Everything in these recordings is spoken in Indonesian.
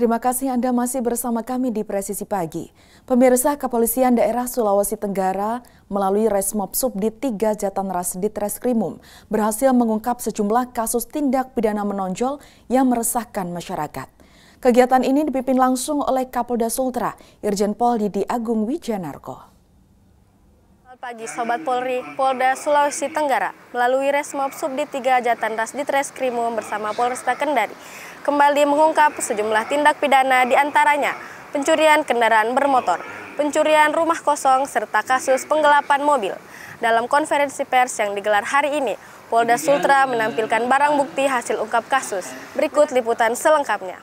Terima kasih Anda masih bersama kami di Presisi Pagi. Pemirsa, Kepolisian Daerah Sulawesi Tenggara melalui Resmob Subdit 3 Jatanras Ditreskrimum berhasil mengungkap sejumlah kasus tindak pidana menonjol yang meresahkan masyarakat. Kegiatan ini dipimpin langsung oleh Kapolda Sultra, Irjen Pol Didi Agung Wijanarko. Selamat pagi Sobat Polri, Polda Sulawesi Tenggara melalui Resmob Subdit 3 Jatanras Ditreskrimum bersama Polresta Kendari kembali mengungkap sejumlah tindak pidana diantaranya pencurian kendaraan bermotor, pencurian rumah kosong, serta kasus penggelapan mobil. Dalam konferensi pers yang digelar hari ini, Polda Sultra menampilkan barang bukti hasil ungkap kasus. Berikut liputan selengkapnya.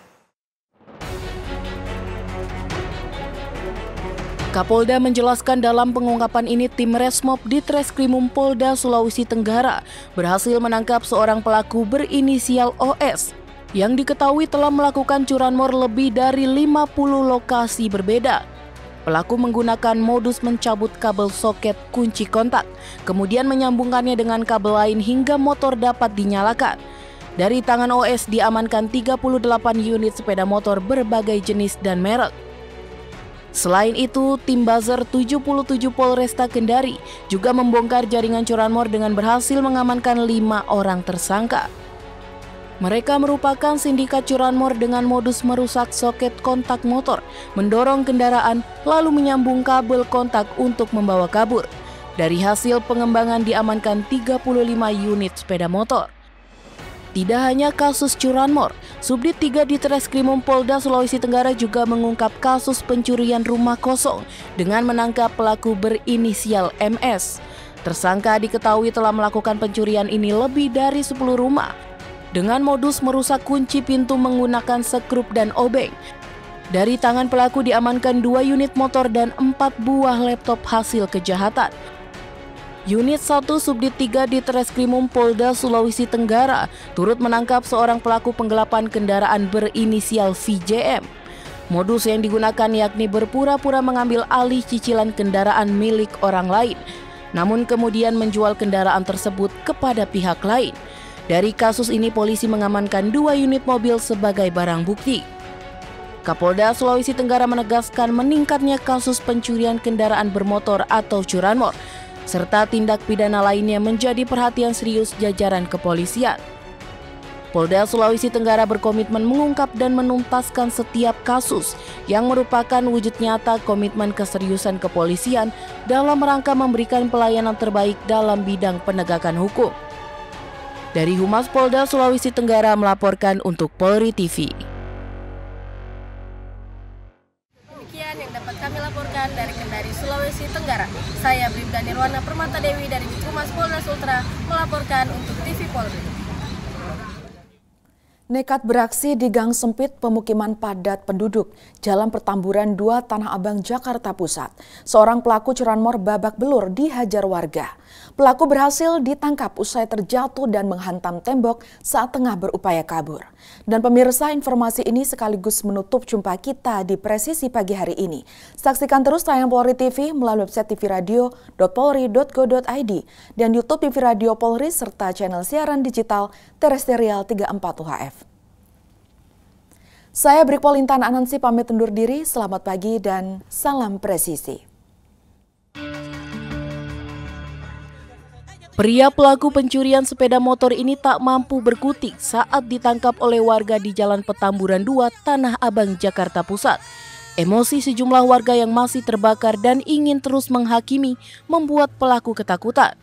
Kapolda menjelaskan dalam pengungkapan ini tim Resmob Ditreskrimum Polda Sulawesi Tenggara berhasil menangkap seorang pelaku berinisial OS yang diketahui telah melakukan curanmor lebih dari 50 lokasi berbeda. Pelaku menggunakan modus mencabut kabel soket kunci kontak, kemudian menyambungkannya dengan kabel lain hingga motor dapat dinyalakan. Dari tangan OS diamankan 38 unit sepeda motor berbagai jenis dan merek. Selain itu, tim Buzzer 77 Polresta Kendari juga membongkar jaringan curanmor dengan berhasil mengamankan 5 orang tersangka. Mereka merupakan sindikat curanmor dengan modus merusak soket kontak motor, mendorong kendaraan, lalu menyambung kabel kontak untuk membawa kabur. Dari hasil pengembangan diamankan 35 unit sepeda motor. Tidak hanya kasus curanmor, Subdit 3 Ditreskrimum Polda Sulawesi Tenggara juga mengungkap kasus pencurian rumah kosong dengan menangkap pelaku berinisial MS. Tersangka diketahui telah melakukan pencurian ini lebih dari 10 rumah dengan modus merusak kunci pintu menggunakan sekrup dan obeng. Dari tangan pelaku diamankan 2 unit motor dan 4 buah laptop hasil kejahatan. Unit 1 Subdit 3 Ditreskrimum Polda Sulawesi Tenggara turut menangkap seorang pelaku penggelapan kendaraan berinisial VJM. Modus yang digunakan yakni berpura-pura mengambil alih cicilan kendaraan milik orang lain, namun kemudian menjual kendaraan tersebut kepada pihak lain. Dari kasus ini polisi mengamankan 2 unit mobil sebagai barang bukti. Kapolda Sulawesi Tenggara menegaskan meningkatnya kasus pencurian kendaraan bermotor atau curanmor, serta tindak pidana lainnya menjadi perhatian serius jajaran kepolisian. Polda Sulawesi Tenggara berkomitmen mengungkap dan menuntaskan setiap kasus yang merupakan wujud nyata komitmen keseriusan kepolisian dalam rangka memberikan pelayanan terbaik dalam bidang penegakan hukum. Dari Humas Polda Sulawesi Tenggara melaporkan untuk Polri TV. Demikian yang dapat kami laporkan dari Kendari, Sulawesi Tenggara. Saya Bribda Nirwana Permata Dewi dari Humas Polda Sultra melaporkan untuk TV Polri. Nekat beraksi di gang sempit pemukiman padat penduduk, Jalan Pertamburan 2 Tanah Abang, Jakarta Pusat. Seorang pelaku curanmor babak belur dihajar warga. Pelaku berhasil ditangkap usai terjatuh dan menghantam tembok saat tengah berupaya kabur. Dan pemirsa, informasi ini sekaligus menutup jumpa kita di Presisi Pagi hari ini. Saksikan terus tayang Polri TV melalui website tvradio.polri.go.id dan YouTube TV Radio Polri serta channel siaran digital Terestrial 34 UHF. Saya Brigpol Intan Anansi pamit undur diri, selamat pagi dan salam presisi. Pria pelaku pencurian sepeda motor ini tak mampu berkutik saat ditangkap oleh warga di Jalan Petamburan 2 Tanah Abang, Jakarta Pusat. Emosi sejumlah warga yang masih terbakar dan ingin terus menghakimi membuat pelaku ketakutan.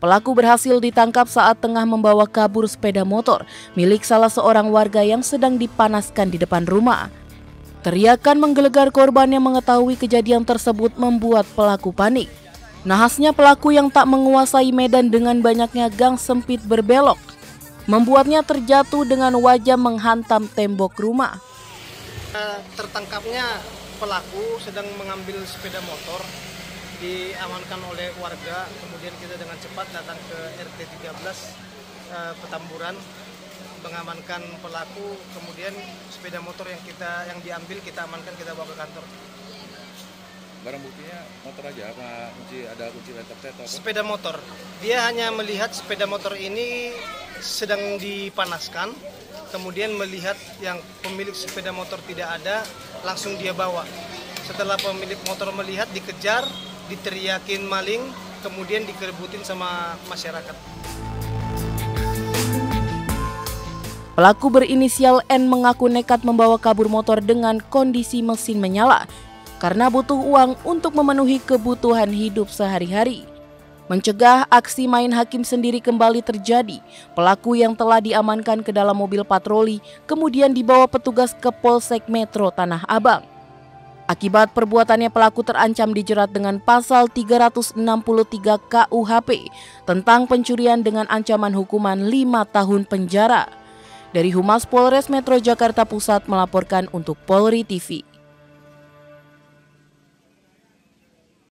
Pelaku berhasil ditangkap saat tengah membawa kabur sepeda motor milik salah seorang warga yang sedang dipanaskan di depan rumah. Teriakan menggelegar korban yang mengetahui kejadian tersebut membuat pelaku panik. Nahasnya pelaku yang tak menguasai medan dengan banyaknya gang sempit berbelok membuatnya terjatuh dengan wajah menghantam tembok rumah. Tertangkapnya pelaku sedang mengambil sepeda motor, diamankan oleh warga, kemudian kita dengan cepat datang ke RT 13 Petamburan, mengamankan pelaku, kemudian sepeda motor yang diambil kita amankan, kita bawa ke kantor. Barang buktinya motor aja, apa ada kunci laptop atau apa? Sepeda motor. Dia hanya melihat sepeda motor ini sedang dipanaskan, kemudian melihat yang pemilik sepeda motor tidak ada, langsung dia bawa. Setelah pemilik motor melihat, dikejar, diteriakin maling, kemudian dikerebutin sama masyarakat. Pelaku berinisial N mengaku nekat membawa kabur motor dengan kondisi mesin menyala karena butuh uang untuk memenuhi kebutuhan hidup sehari-hari. Mencegah aksi main hakim sendiri kembali terjadi, pelaku yang telah diamankan ke dalam mobil patroli kemudian dibawa petugas ke Polsek Metro Tanah Abang. Akibat perbuatannya, pelaku terancam dijerat dengan pasal 363 KUHP tentang pencurian dengan ancaman hukuman 5 tahun penjara. Dari Humas Polres Metro Jakarta Pusat melaporkan untuk Polri TV.